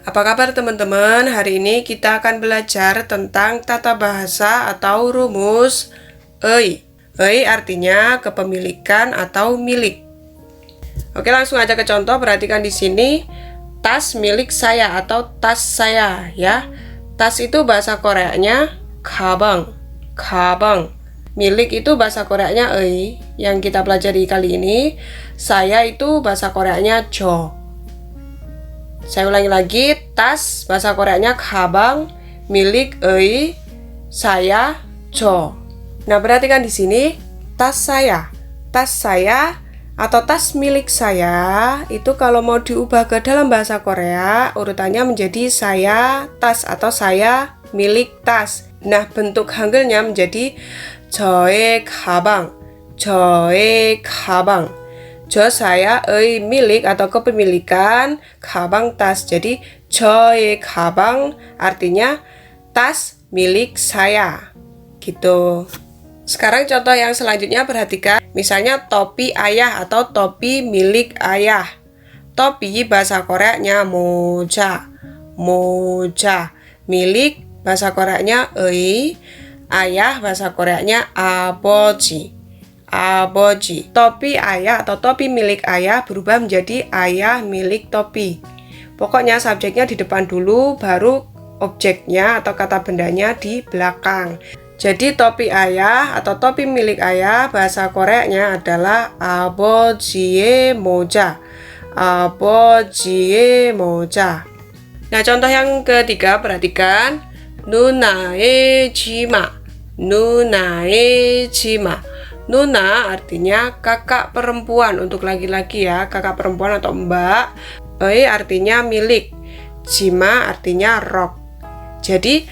Apa kabar teman-teman? Hari ini kita akan belajar tentang tata bahasa atau rumus EI. EI artinya kepemilikan atau milik. Oke, langsung aja ke contoh. Perhatikan di sini tas milik saya atau tas saya ya. Tas itu bahasa Koreanya 가방. 가방. Milik itu bahasa Koreanya EI yang kita pelajari kali ini. Saya itu bahasa Koreanya 저. Saya ulangi lagi, tas bahasa Koreanya 가방, milik EI, saya 저. Nah, perhatikan di sini tas saya atau tas milik saya itu kalau mau diubah ke dalam bahasa Korea urutannya menjadi saya tas atau saya milik tas. Nah, bentuk hangulnya menjadi 저의 가방, 저의 가방. 저 saya의 milik atau kepemilikan, 가방 tas. Jadi 저의 가방 artinya tas milik saya. Gitu. Sekarang contoh yang selanjutnya perhatikan. Misalnya topi ayah atau topi milik ayah. Topi bahasa Koreanya 모자. 모자. Milik bahasa Koreanya 의. Ayah bahasa Koreanya 아버지. Aboji. Topi ayah atau topi milik ayah berubah menjadi ayah milik topi. Pokoknya subjeknya di depan dulu, baru objeknya atau kata bendanya di belakang. Jadi topi ayah atau topi milik ayah bahasa Koreanya adalah 아버지의 모자. 아버지의 모자. Nah, contoh yang ketiga perhatikan 누나의 치마. 누나의 치마. Nuna artinya kakak perempuan untuk laki-laki ya, kakak perempuan atau mbak. Artinya milik. Jima artinya rok. Jadi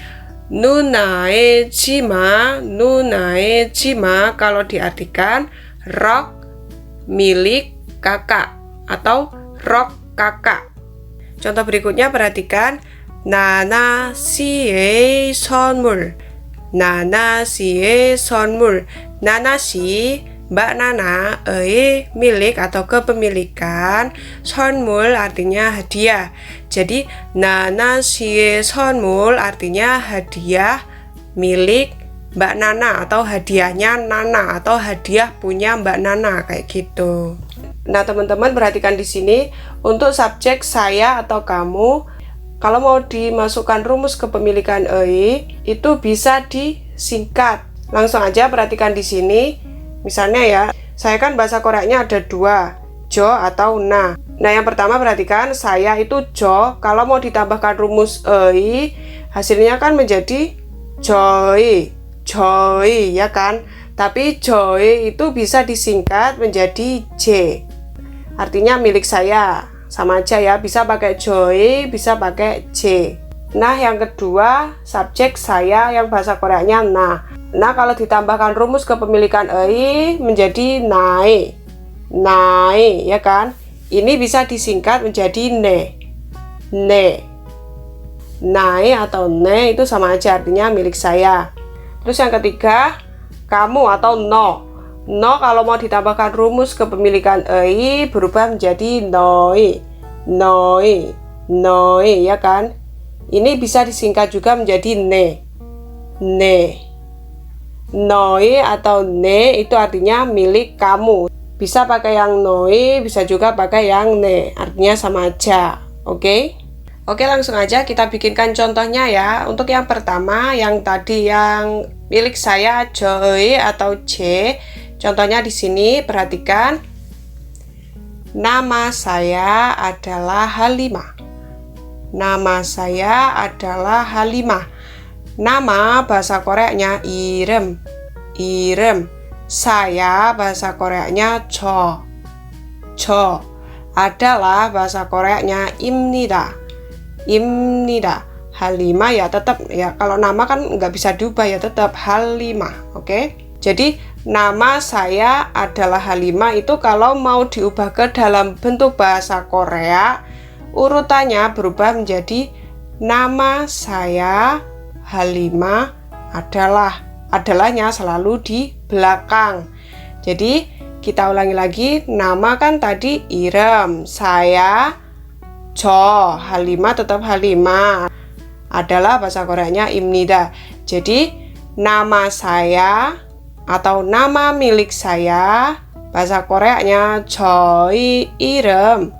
nunae jima kalau diartikan rok milik kakak atau rok kakak. Contoh berikutnya perhatikan 나나 씨의 선물. 나나 씨의 선물. Nana si, Mbak Nana, milik atau kepemilikan, 선물 artinya hadiah. Jadi Nana si 선물 artinya hadiah milik Mbak Nana atau hadiahnya Nana atau hadiah punya Mbak Nana kayak gitu. Nah, teman-teman perhatikan di sini untuk subjek saya atau kamu, kalau mau dimasukkan rumus kepemilikan EI itu bisa disingkat. Langsung aja perhatikan di sini. Misalnya ya, saya kan bahasa Koreanya ada dua, jo atau na. Nah, yang pertama perhatikan saya itu jo. Kalau mau ditambahkan rumus ei, hasilnya kan menjadi joy, joy ya kan. Tapi joy itu bisa disingkat menjadi j. Artinya milik saya. Sama aja ya, bisa pakai joy, bisa pakai j. Nah, yang kedua subjek saya yang bahasa Koreanya na. Nah, kalau ditambahkan rumus kepemilikan EI menjadi nae. Nae, ya kan? Ini bisa disingkat menjadi ne. Ne. Nae atau ne itu sama aja artinya milik saya. Terus yang ketiga, kamu atau no. No kalau mau ditambahkan rumus kepemilikan EI berubah menjadi noi. Noi. Noi, ya kan? Ini bisa disingkat juga menjadi ne. Ne. Noi atau ne itu artinya milik kamu. Bisa pakai yang noi, bisa juga pakai yang ne. Artinya sama aja. Oke? Oke, langsung aja kita bikinkan contohnya ya. Untuk yang pertama, yang tadi yang milik saya 저의 atau j. Contohnya di sini perhatikan. Nama saya adalah Halimah. Nama saya adalah Halimah. Nama bahasa Koreanya 이름. 이름. Saya bahasa Koreanya 저. 저. Adalah bahasa Koreanya 입니다. 입니다. Halimah ya tetap ya, kalau nama kan nggak bisa diubah ya, tetap Halimah. Oke? Jadi nama saya adalah Halimah itu kalau mau diubah ke dalam bentuk bahasa Korea urutannya berubah menjadi nama saya Halimah adalah. Adalahnya selalu di belakang. Jadi kita ulangi lagi, nama kan tadi 이름, saya Halimah tetap Halimah. Adalah bahasa Koreanya 입니다. Jadi nama saya atau nama milik saya bahasa Koreanya 저희 이름.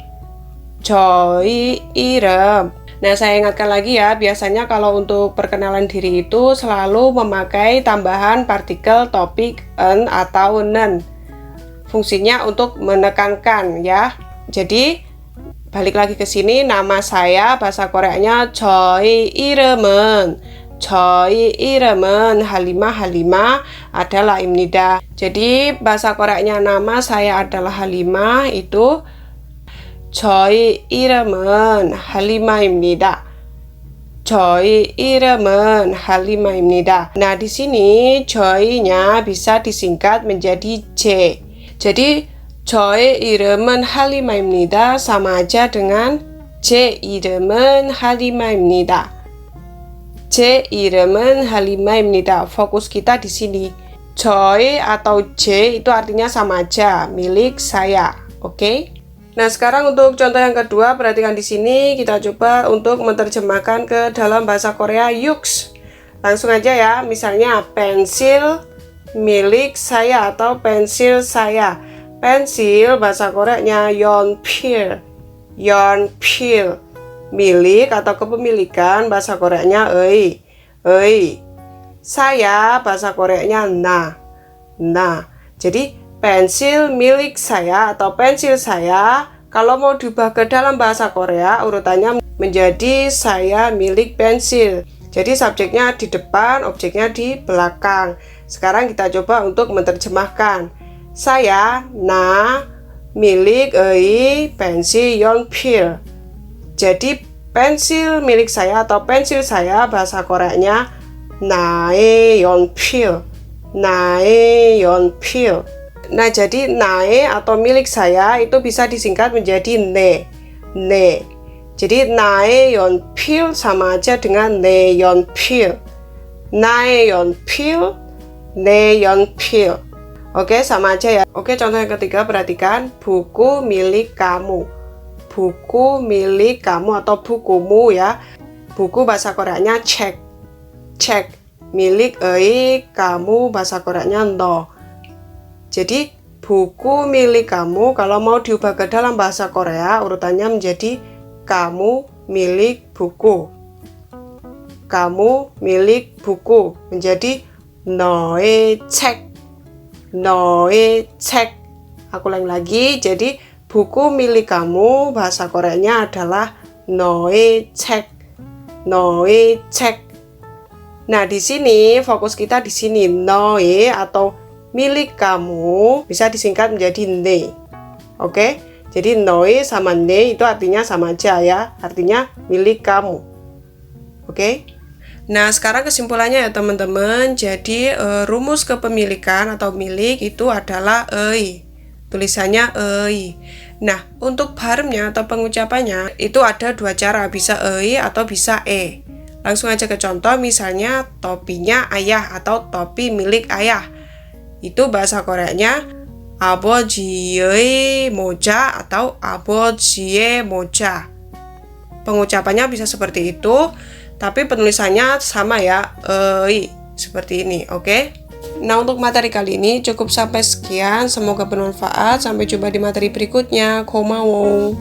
Nah, saya ingatkan lagi ya, biasanya kalau untuk perkenalan diri itu selalu memakai tambahan partikel topik en atau nen. Fungsinya untuk menekankan ya. Jadi balik lagi ke sini, nama saya bahasa Koreanya 저희 이름은 Halimah adalah 입니다. Jadi bahasa Koreanya nama saya adalah Halimah itu 저희 이름은 할리마입니다. Nah, di sini 저희nya bisa disingkat menjadi J. Jadi 저의 이름은 할리마입니다 sama aja dengan 제 이름은 할리마입니다. 제 이름은 할리마입니다. Fokus kita di sini. 저의 atau J itu artinya sama aja, milik saya. Oke? Nah, sekarang untuk contoh yang kedua, perhatikan di sini kita coba untuk menerjemahkan ke dalam bahasa Korea yuks. Langsung aja ya, misalnya pensil milik saya atau pensil saya. Pensil bahasa Koreanya 연필. Milik atau kepemilikan bahasa Koreanya 의. Saya bahasa Koreanya na. Jadi pensil milik saya atau pensil saya, kalau mau diubah ke dalam bahasa Korea, urutannya menjadi saya milik pensil. Jadi subjeknya di depan, objeknya di belakang. Sekarang kita coba untuk menerjemahkan. Saya na milik pensil 연필. Jadi pensil milik saya atau pensil saya bahasa Koreanya 나의 연필. Nah, jadi nae atau milik saya itu bisa disingkat menjadi ne. Jadi nae 연필 sama aja dengan 내 연필. 나의 연필, 내 연필. Oke, sama aja ya. Oke, contoh yang ketiga, perhatikan buku milik kamu. Buku milik kamu atau bukumu ya. Buku bahasa Koreanya 책. Milik kamu bahasa Koreanya 너. Jadi buku milik kamu kalau mau diubah ke dalam bahasa Korea urutannya menjadi kamu milik buku. Kamu milik buku menjadi 너의 책. Aku ulang lagi, jadi buku milik kamu bahasa Koreanya adalah 너의 책. Nah, di sini fokus kita di sini 너의 atau milik kamu bisa disingkat menjadi ne. Oke? Jadi 너의 sama ne itu artinya sama aja ya, artinya milik kamu. Oke? Nah, sekarang kesimpulannya ya teman-teman. Jadi rumus kepemilikan atau milik itu adalah tulisannya Nah, untuk baremnya atau pengucapannya itu ada dua cara, bisa atau bisa Langsung aja ke contoh, misalnya topinya ayah atau topi milik ayah. Itu bahasa Koreanya 아버지의 모자 atau 아버지의 모자. Pengucapannya bisa seperti itu, tapi penulisannya sama ya, seperti ini, oke? Nah, untuk materi kali ini cukup sampai sekian, semoga bermanfaat. Sampai jumpa di materi berikutnya. 고마워.